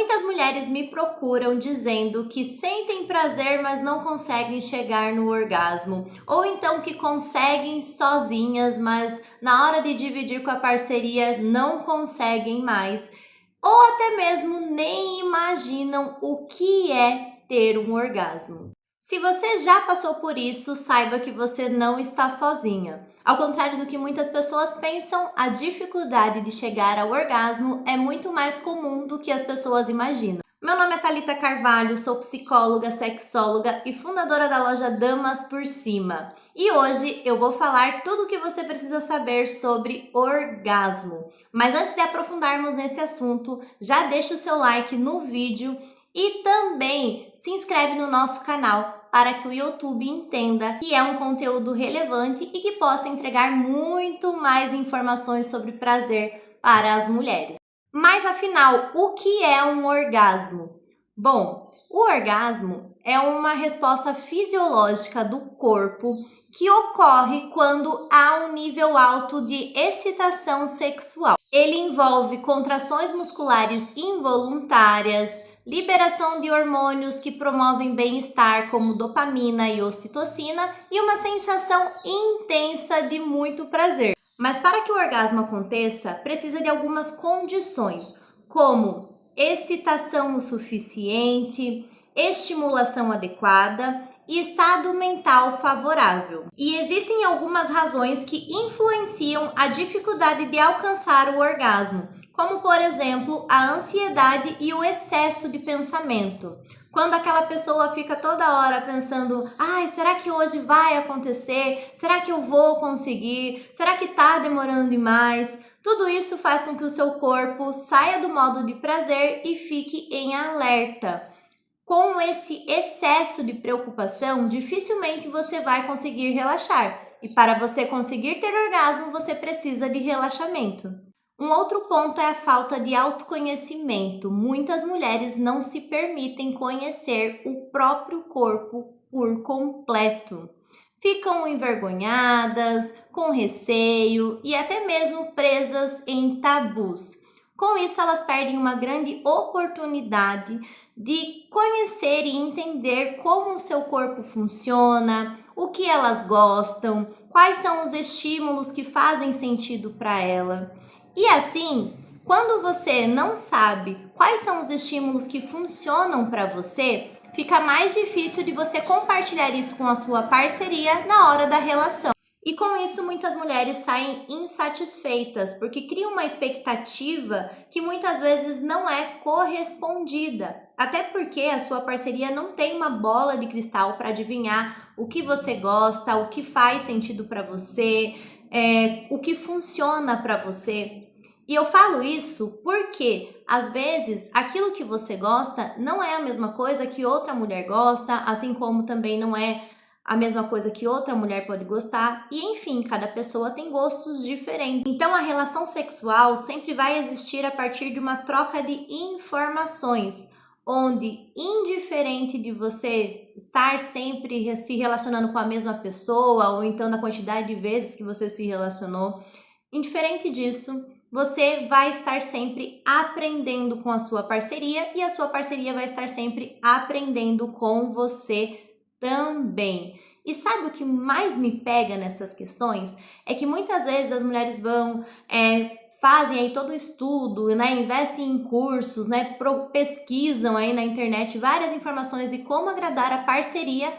Muitas mulheres me procuram dizendo que sentem prazer, mas não conseguem chegar no orgasmo, ou então que conseguem sozinhas, mas na hora de dividir com a parceria não conseguem mais, ou até mesmo nem imaginam o que é ter um orgasmo. Se você já passou por isso, saiba que você não está sozinha. Ao contrário do que muitas pessoas pensam, a dificuldade de chegar ao orgasmo é muito mais comum do que as pessoas imaginam. Meu nome é Thalita Carvalho, sou psicóloga, sexóloga e fundadora da loja Damas por Cima. E hoje eu vou falar tudo o que você precisa saber sobre orgasmo. Mas antes de aprofundarmos nesse assunto, já deixa o seu like no vídeo e também se inscreve no nosso canal para que o YouTube entenda que é um conteúdo relevante e que possa entregar muito mais informações sobre prazer para as mulheres. Mas afinal, o que é um orgasmo? Bom, o orgasmo é uma resposta fisiológica do corpo que ocorre quando há um nível alto de excitação sexual. Ele envolve contrações musculares involuntárias, liberação de hormônios que promovem bem-estar, como dopamina e ocitocina, e uma sensação intensa de muito prazer. Mas para que o orgasmo aconteça, precisa de algumas condições, como excitação o suficiente, estimulação adequada e estado mental favorável. E existem algumas razões que influenciam a dificuldade de alcançar o orgasmo, como por exemplo, a ansiedade e o excesso de pensamento. Quando aquela pessoa fica toda hora pensando, ai, será que hoje vai acontecer? Será que eu vou conseguir? Será que tá demorando demais? Tudo isso faz com que o seu corpo saia do modo de prazer e fique em alerta. Com esse excesso de preocupação, dificilmente você vai conseguir relaxar. E para você conseguir ter orgasmo, você precisa de relaxamento. Um outro ponto é a falta de autoconhecimento. Muitas mulheres não se permitem conhecer o próprio corpo por completo. Ficam envergonhadas, com receio e até mesmo presas em tabus. Com isso, elas perdem uma grande oportunidade de conhecer e entender como o seu corpo funciona, o que elas gostam, quais são os estímulos que fazem sentido para ela. E assim, quando você não sabe quais são os estímulos que funcionam para você, fica mais difícil de você compartilhar isso com a sua parceria na hora da relação. E com isso, muitas mulheres saem insatisfeitas, porque criam uma expectativa que muitas vezes não é correspondida. Até porque a sua parceria não tem uma bola de cristal para adivinhar o que você gosta, o que faz sentido para você, o que funciona para você. E eu falo isso porque, às vezes, aquilo que você gosta não é a mesma coisa que outra mulher gosta, assim como também não é a mesma coisa que outra mulher pode gostar, e enfim, cada pessoa tem gostos diferentes. Então a relação sexual sempre vai existir a partir de uma troca de informações, onde, indiferente de você estar sempre se relacionando com a mesma pessoa, ou então da quantidade de vezes que você se relacionou, indiferente disso, você vai estar sempre aprendendo com a sua parceria e a sua parceria vai estar sempre aprendendo com você também. E sabe o que mais me pega nessas questões? É que muitas vezes as mulheres fazem aí todo o estudo, né? Investem em cursos, né? Pesquisam aí na internet várias informações de como agradar a parceria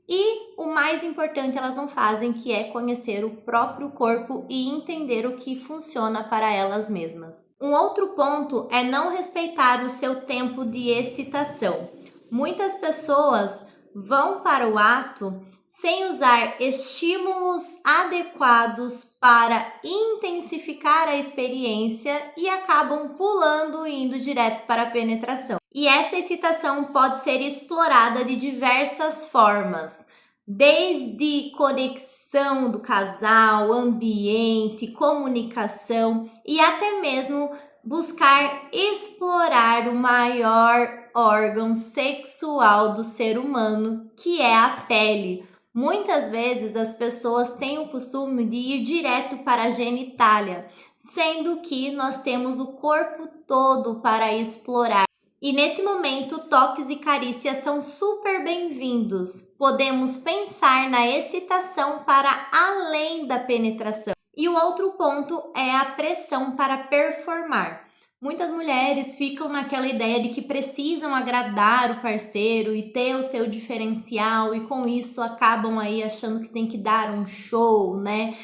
e o mais importante elas não fazem, que é conhecer o próprio corpo e entender o que funciona para elas mesmas. Um outro ponto é não respeitar o seu tempo de excitação. Muitas pessoas vão para o ato sem usar estímulos adequados para intensificar a experiência e acabam pulando e indo direto para a penetração. E essa excitação pode ser explorada de diversas formas, desde conexão do casal, ambiente, comunicação e até mesmo buscar explorar o maior órgão sexual do ser humano, que é a pele. Muitas vezes as pessoas têm o costume de ir direto para a genitália, sendo que nós temos o corpo todo para explorar. E nesse momento, toques e carícias são super bem-vindos. Podemos pensar na excitação para além da penetração. E o outro ponto é a pressão para performar. Muitas mulheres ficam naquela ideia de que precisam agradar o parceiro e ter o seu diferencial, e com isso acabam aí achando que tem que dar um show, né?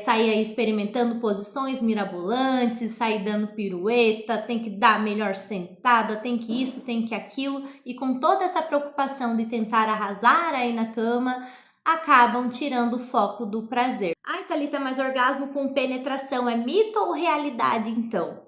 Sair aí experimentando posições mirabolantes, sair dando pirueta, tem que dar a melhor sentada, tem que isso, tem que aquilo, e com toda essa preocupação de tentar arrasar aí na cama, acabam tirando o foco do prazer. Ai, Thalita, mas orgasmo com penetração é mito ou realidade então?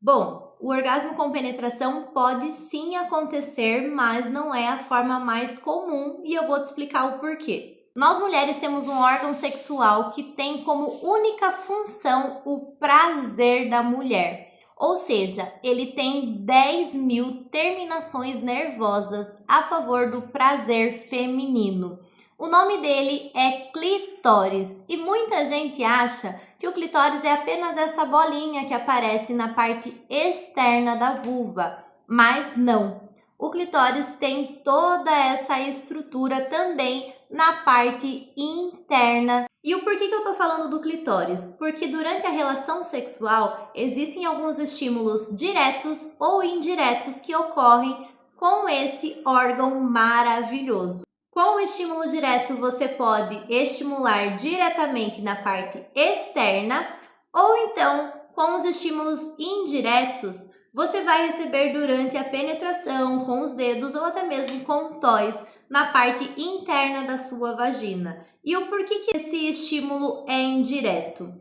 Bom, o orgasmo com penetração pode sim acontecer, mas não é a forma mais comum, e eu vou te explicar o porquê. Nós mulheres temos um órgão sexual que tem como única função o prazer da mulher. Ou seja, ele tem 10.000 terminações nervosas a favor do prazer feminino. O nome dele é clitóris e muita gente acha que o clitóris é apenas essa bolinha que aparece na parte externa da vulva, mas não. O clitóris tem toda essa estrutura também na parte interna. E o porquê que eu tô falando do clitóris? Porque durante a relação sexual existem alguns estímulos diretos ou indiretos que ocorrem com esse órgão maravilhoso. Com o estímulo direto, você pode estimular diretamente na parte externa, ou então, com os estímulos indiretos, você vai receber durante a penetração com os dedos ou até mesmo com toys na parte interna da sua vagina. E o porquê que esse estímulo é indireto?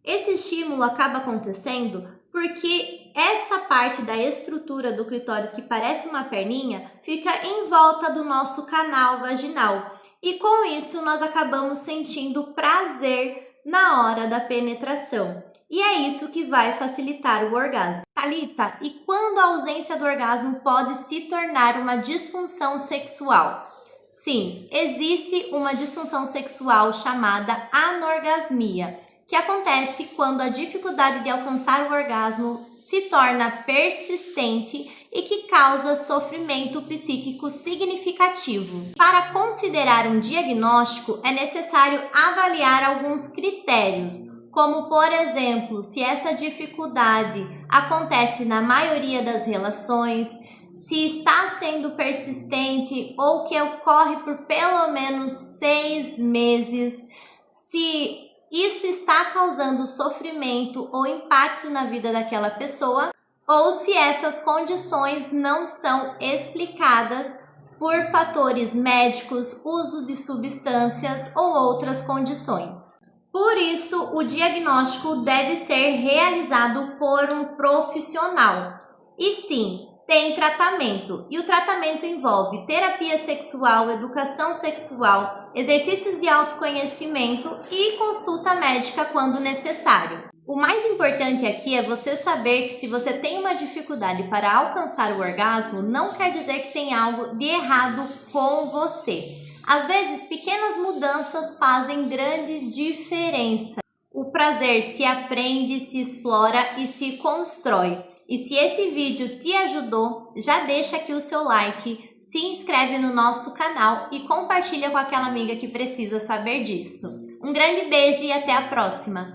Esse estímulo acaba acontecendo porque essa parte da estrutura do clitóris, que parece uma perninha, fica em volta do nosso canal vaginal. E com isso, nós acabamos sentindo prazer na hora da penetração. E é isso que vai facilitar o orgasmo. Thalita, e quando a ausência do orgasmo pode se tornar uma disfunção sexual? Sim, existe uma disfunção sexual chamada anorgasmia, que acontece quando a dificuldade de alcançar o orgasmo se torna persistente e que causa sofrimento psíquico significativo. Para considerar um diagnóstico, é necessário avaliar alguns critérios, como, por exemplo, se essa dificuldade acontece na maioria das relações, se está sendo persistente ou que ocorre por pelo menos 6 meses, se isso está causando sofrimento ou impacto na vida daquela pessoa, ou se essas condições não são explicadas por fatores médicos, uso de substâncias ou outras condições. Por isso, o diagnóstico deve ser realizado por um profissional. E sim, tem tratamento, e o tratamento envolve terapia sexual, educação sexual, exercícios de autoconhecimento e consulta médica quando necessário. O mais importante aqui é você saber que se você tem uma dificuldade para alcançar o orgasmo, não quer dizer que tem algo de errado com você. Às vezes, pequenas mudanças fazem grandes diferenças. O prazer se aprende, se explora e se constrói. E se esse vídeo te ajudou, já deixa aqui o seu like, se inscreve no nosso canal e compartilha com aquela amiga que precisa saber disso. Um grande beijo e até a próxima!